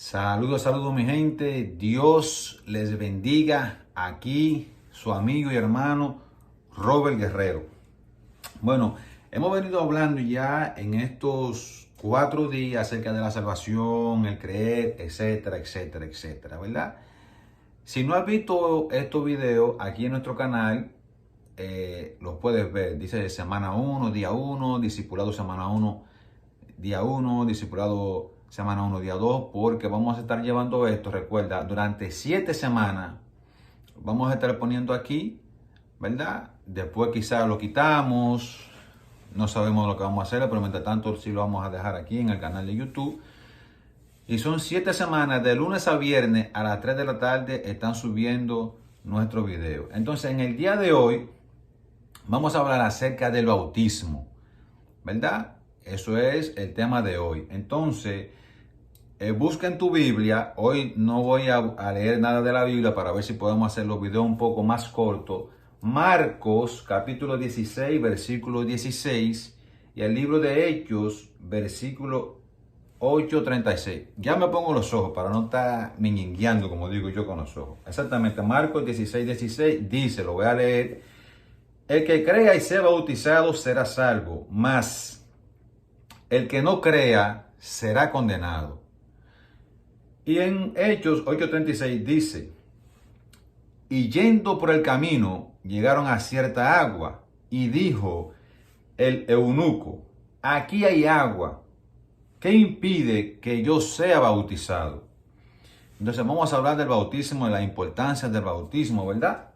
Saludos, saludos mi gente, Dios les bendiga. Aquí su amigo y hermano Robert Guerrero. Bueno, hemos venido hablando ya en estos 4 días acerca de la salvación, el creer, etcétera, etcétera, etcétera, ¿verdad? Si no has visto estos videos aquí en nuestro canal, los puedes ver. Dice semana 1, día 1, discipulado semana 1, día 1, discipulado semana 1, día 2, porque vamos a estar llevando esto, recuerda, durante 7 semanas. Vamos a estar poniendo aquí, ¿verdad? Después quizás lo quitamos, no sabemos lo que vamos a hacer, pero mientras tanto sí lo vamos a dejar aquí en el canal de YouTube. Y son 7 semanas, de lunes a viernes a las 3 de la tarde están subiendo nuestros videos. Entonces en el día de hoy vamos a hablar acerca del bautismo, ¿verdad? Eso es el tema de hoy. Entonces, busca en tu Biblia. Hoy no voy a leer nada de la Biblia para ver si podemos hacer los videos un poco más cortos. Marcos, capítulo 16, versículo 16. Y el libro de Hechos, versículo 8:36. Ya me pongo los ojos para no estar miñingueando, como digo yo, con los ojos. Exactamente, Marcos 16, 16 dice, lo voy a leer. El que crea y sea bautizado será salvo, mas el que no crea será condenado. Y en Hechos 8:36 dice, y yendo por el camino llegaron a cierta agua, y dijo el eunuco, aquí hay agua, ¿qué impide que yo sea bautizado? Entonces vamos a hablar del bautismo, de la importancia del bautismo, ¿verdad?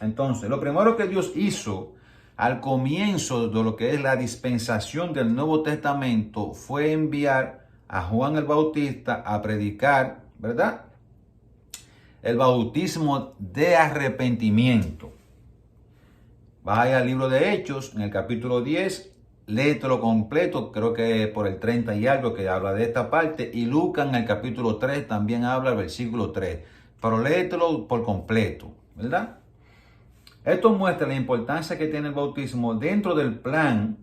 Entonces, lo primero que Dios hizo al comienzo de lo que es la dispensación del Nuevo Testamento fue enviar a Juan el Bautista a predicar, ¿verdad? El bautismo de arrepentimiento. Vaya al libro de Hechos, en el capítulo 10, léetelo completo, creo que por el 30 y algo que habla de esta parte, y Lucas en el capítulo 3 también habla del versículo 3, pero léetelo por completo, ¿verdad? Esto muestra la importancia que tiene el bautismo dentro del plan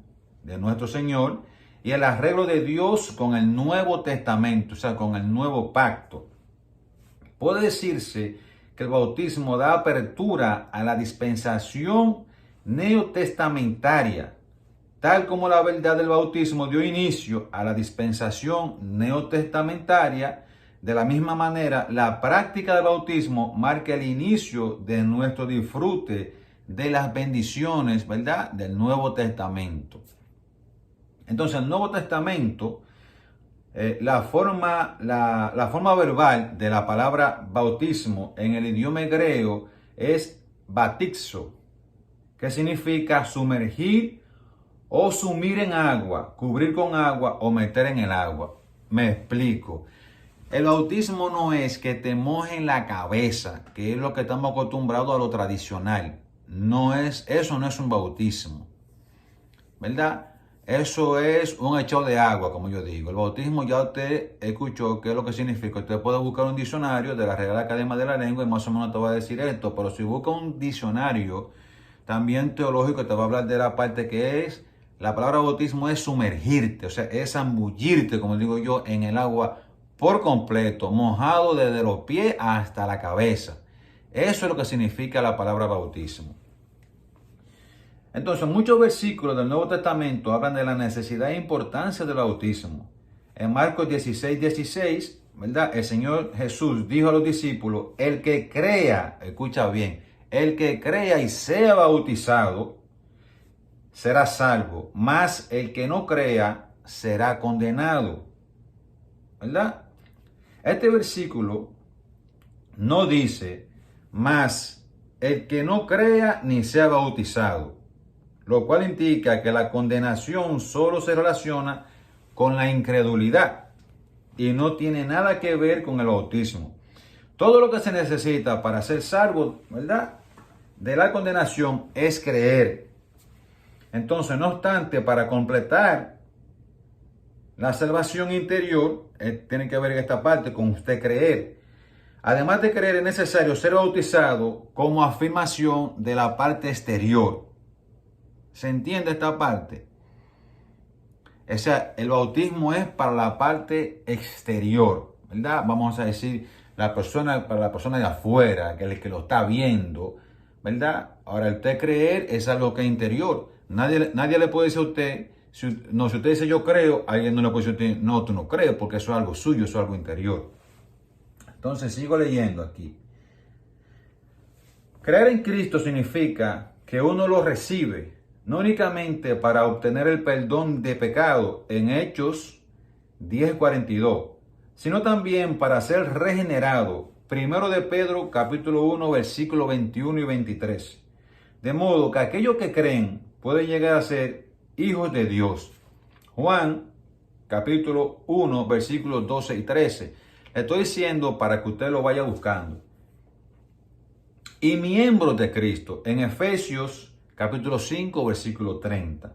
de nuestro Señor y el arreglo de Dios con el Nuevo Testamento, o sea, con el nuevo pacto. Puede decirse que el bautismo da apertura a la dispensación neotestamentaria, tal como la verdad del bautismo dio inicio a la dispensación neotestamentaria. De la misma manera, la práctica del bautismo marca el inicio de nuestro disfrute de las bendiciones, ¿verdad?, del Nuevo Testamento. Entonces, el Nuevo Testamento, la forma verbal de la palabra bautismo en el idioma hebreo es baptizo, que significa sumergir o sumir en agua, cubrir con agua o meter en el agua. Me explico. El bautismo no es que te mojen la cabeza, que es lo que estamos acostumbrados a lo tradicional. Eso no es un bautismo, ¿verdad? Eso es un echado de agua, como yo digo. El bautismo ya usted escuchó qué es lo que significa. Usted puede buscar un diccionario de la Real Academia de la Lengua y más o menos te va a decir esto. Pero si busca un diccionario también teológico, te va a hablar de la parte que es, la palabra bautismo es sumergirte, o sea, es zambullirte, como digo yo, en el agua por completo, mojado desde los pies hasta la cabeza. Eso es lo que significa la palabra bautismo. Entonces, muchos versículos del Nuevo Testamento hablan de la necesidad e importancia del bautismo. En Marcos 16, 16, ¿verdad? El Señor Jesús dijo a los discípulos, el que crea, escucha bien, el que crea y sea bautizado será salvo, mas el que no crea será condenado, ¿verdad? Este versículo no dice, mas el que no crea ni sea bautizado, lo cual indica que la condenación solo se relaciona con la incredulidad y no tiene nada que ver con el bautismo. Todo lo que se necesita para ser salvo, ¿verdad?, de la condenación es creer. Entonces, no obstante, para completar la salvación interior, tiene que ver esta parte con usted creer. Además de creer, es necesario ser bautizado como afirmación de la parte exterior. ¿Se entiende esta parte? O sea, el bautismo es para la parte exterior, ¿verdad? Vamos a decir, para la persona de afuera, el que lo está viendo, ¿verdad? Ahora, usted creer es algo que es interior. Nadie le puede decir a usted, si usted dice yo creo, alguien no le puede decir a usted, no, tú no crees, porque eso es algo suyo, eso es algo interior. Entonces, sigo leyendo aquí. Creer en Cristo significa que uno lo recibe, no únicamente para obtener el perdón de pecado en Hechos 10:42, sino también para ser regenerado. Primero de Pedro, capítulo 1, versículos 21 y 23. De modo que aquellos que creen pueden llegar a ser hijos de Dios. Juan, capítulo 1, versículos 12 y 13. Le estoy diciendo para que usted lo vaya buscando. Y miembros de Cristo, en Efesios, capítulo 5, versículo 30.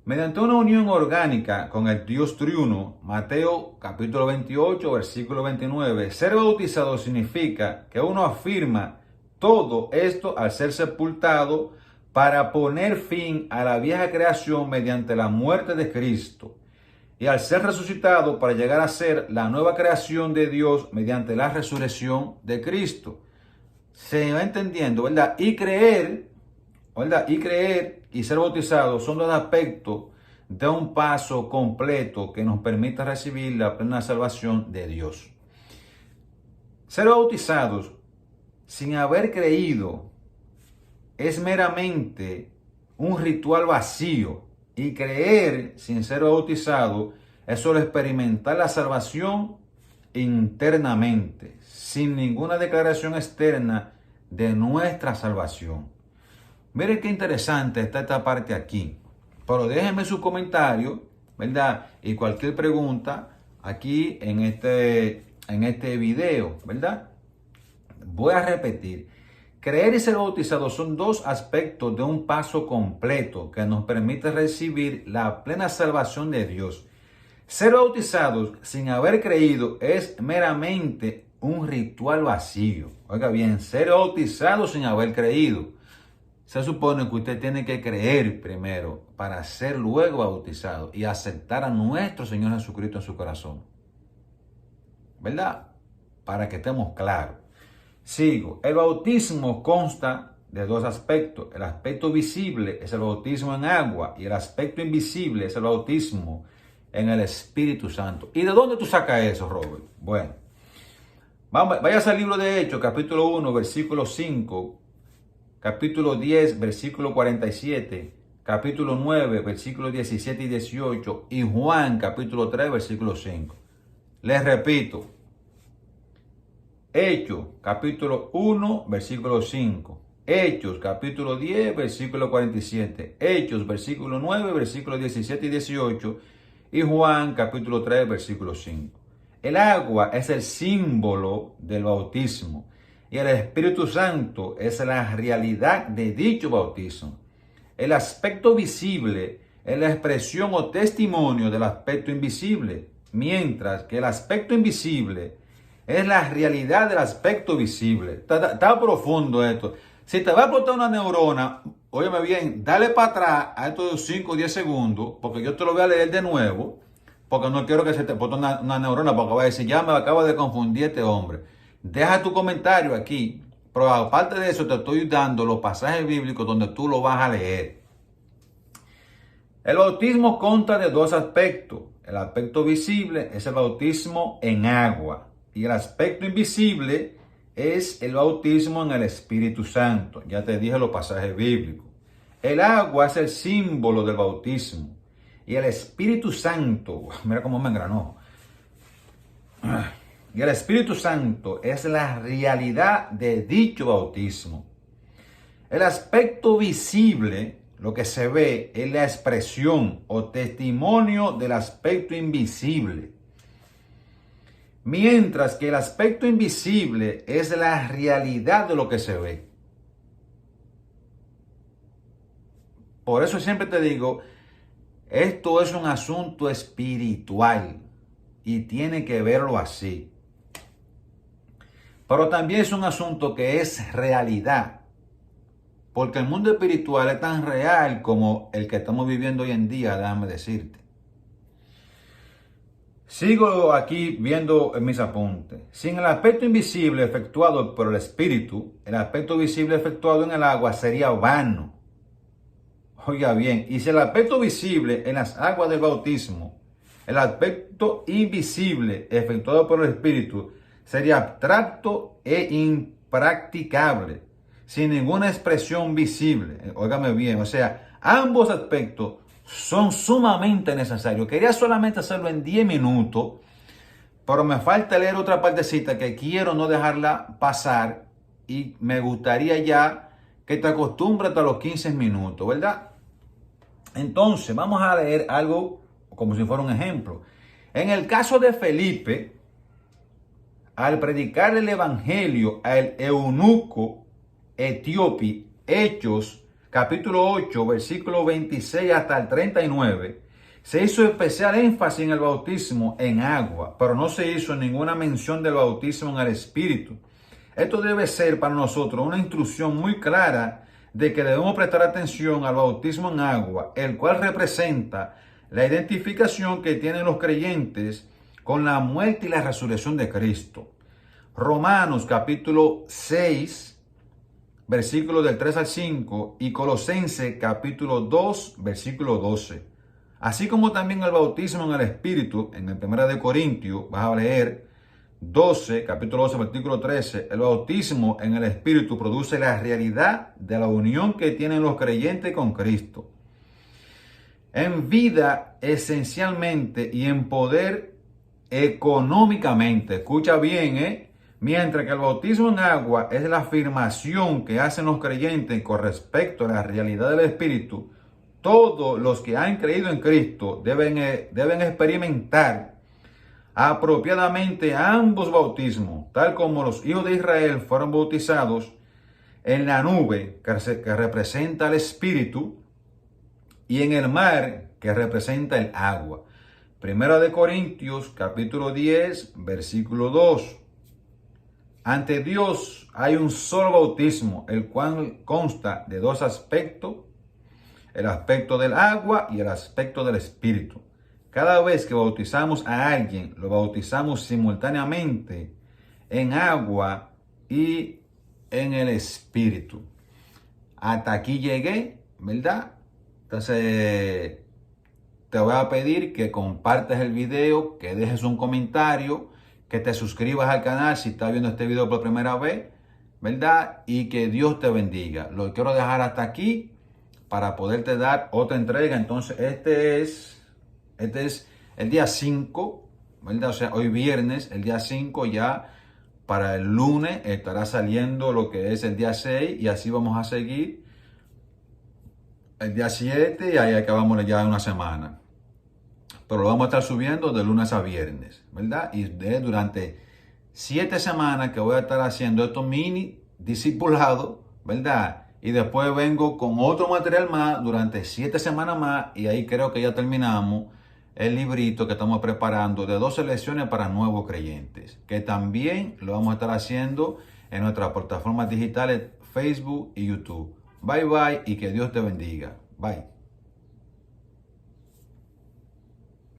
Mediante una unión orgánica con el Dios triuno, Mateo capítulo 28, versículo 29, ser bautizado significa que uno afirma todo esto al ser sepultado para poner fin a la vieja creación mediante la muerte de Cristo y al ser resucitado para llegar a ser la nueva creación de Dios mediante la resurrección de Cristo. Se va entendiendo, ¿verdad? Y creer, ¿verdad? Y creer y ser bautizado son dos aspectos de un paso completo que nos permite recibir la plena salvación de Dios. Ser bautizados sin haber creído es meramente un ritual vacío, y creer sin ser bautizado es solo experimentar la salvación internamente, sin ninguna declaración externa de nuestra salvación. Miren qué interesante está esta parte aquí. Pero déjenme su comentario, ¿verdad? Y cualquier pregunta aquí en este video, ¿verdad? Voy a repetir. Creer y ser bautizado son dos aspectos de un paso completo que nos permite recibir la plena salvación de Dios. Ser bautizados sin haber creído es meramente un ritual vacío. Oiga bien, ser bautizado sin haber creído. Se supone que usted tiene que creer primero para ser luego bautizado y aceptar a nuestro Señor Jesucristo en su corazón. ¿Verdad? Para que estemos claros. Sigo. El bautismo consta de dos aspectos. El aspecto visible es el bautismo en agua y el aspecto invisible es el bautismo en el Espíritu Santo. ¿Y de dónde tú sacas eso, Robert? Bueno, vayas al libro de Hechos, capítulo 1, versículo 5, capítulo 10, versículo 47, capítulo 9, versículos 17 y 18, y Juan, capítulo 3, versículo 5. Les repito, Hechos, capítulo 1, versículo 5. Hechos, capítulo 10, versículo 47. Hechos, versículo 9, versículos 17 y 18. Y Juan, capítulo 3, versículo 5. El agua es el símbolo del bautismo y el Espíritu Santo es la realidad de dicho bautismo. El aspecto visible es la expresión o testimonio del aspecto invisible, mientras que el aspecto invisible es la realidad del aspecto visible. Está profundo esto. Si te va a explotar una neurona, óyeme bien, dale para atrás a estos 5 o 10 segundos, porque yo te lo voy a leer de nuevo, porque no quiero que se te explote una neurona, porque va a decir, ya me acaba de confundir este hombre. Deja tu comentario aquí, pero aparte de eso te estoy dando los pasajes bíblicos donde tú lo vas a leer. El bautismo consta de dos aspectos. El aspecto visible es el bautismo en agua. Y el aspecto invisible es el bautismo en el Espíritu Santo. Ya te dije los pasajes bíblicos. El agua es el símbolo del bautismo. Y el Espíritu Santo, mira cómo me engranó. Y el Espíritu Santo es la realidad de dicho bautismo. El aspecto visible, lo que se ve, es la expresión o testimonio del aspecto invisible. Mientras que el aspecto invisible es la realidad de lo que se ve. Por eso siempre te digo, esto es un asunto espiritual y tiene que verlo así. Pero también es un asunto que es realidad. Porque el mundo espiritual es tan real como el que estamos viviendo hoy en día, déjame decirte. Sigo aquí viendo en mis apuntes. Sin el aspecto invisible efectuado por el Espíritu, el aspecto visible efectuado en el agua sería vano. Oiga bien, y si el aspecto visible en las aguas del bautismo, el aspecto invisible efectuado por el Espíritu, sería abstracto e impracticable, sin ninguna expresión visible. Óigame bien, o sea, ambos aspectos son sumamente necesarios. Quería solamente hacerlo en 10 minutos, pero me falta leer otra partecita que quiero no dejarla pasar y me gustaría ya que te acostumbres a los 15 minutos, ¿verdad? Entonces, vamos a leer algo como si fuera un ejemplo. En el caso de Felipe, al predicar el evangelio al eunuco etíope, Hechos, capítulo 8, versículo 26 hasta el 39, se hizo especial énfasis en el bautismo en agua, pero no se hizo ninguna mención del bautismo en el Espíritu. Esto debe ser para nosotros una instrucción muy clara de que debemos prestar atención al bautismo en agua, el cual representa la identificación que tienen los creyentes con la muerte y la resurrección de Cristo. Romanos capítulo 6, versículos del 3 al 5 y Colosenses capítulo 2, versículo 12. Así como también el bautismo en el Espíritu, en el 1 de Corintios, vas a leer 12, capítulo 12, versículo 13, el bautismo en el Espíritu produce la realidad de la unión que tienen los creyentes con Cristo. En vida esencialmente y en poder económicamente. Escucha bien, Mientras que el bautismo en agua es la afirmación que hacen los creyentes con respecto a la realidad del Espíritu, todos los que han creído en Cristo deben experimentar apropiadamente ambos bautismos, tal como los hijos de Israel fueron bautizados en la nube, que representa el Espíritu, y en el mar, que representa el agua. Primera de Corintios, capítulo 10, versículo 2. Ante Dios hay un solo bautismo, el cual consta de dos aspectos, el aspecto del agua y el aspecto del Espíritu. Cada vez que bautizamos a alguien, lo bautizamos simultáneamente en agua y en el Espíritu. Hasta aquí llegué, ¿verdad? Entonces, te voy a pedir que compartas el video, que dejes un comentario, que te suscribas al canal si estás viendo este video por primera vez, ¿verdad? Y que Dios te bendiga. Lo quiero dejar hasta aquí para poderte dar otra entrega. Entonces, este es el día 5, ¿verdad? O sea, hoy viernes, el día 5 ya. Para el lunes estará saliendo lo que es el día 6 y así vamos a seguir. El día 7 y ahí acabamos ya una semana. Pero lo vamos a estar subiendo de lunes a viernes, ¿verdad? Y durante 7 semanas que voy a estar haciendo estos mini discipulados, ¿verdad? Y después vengo con otro material más durante 7 semanas más y ahí creo que ya terminamos el librito que estamos preparando de 12 lecciones para nuevos creyentes, que también lo vamos a estar haciendo en nuestras plataformas digitales Facebook y YouTube. Bye bye y que Dios te bendiga. Bye.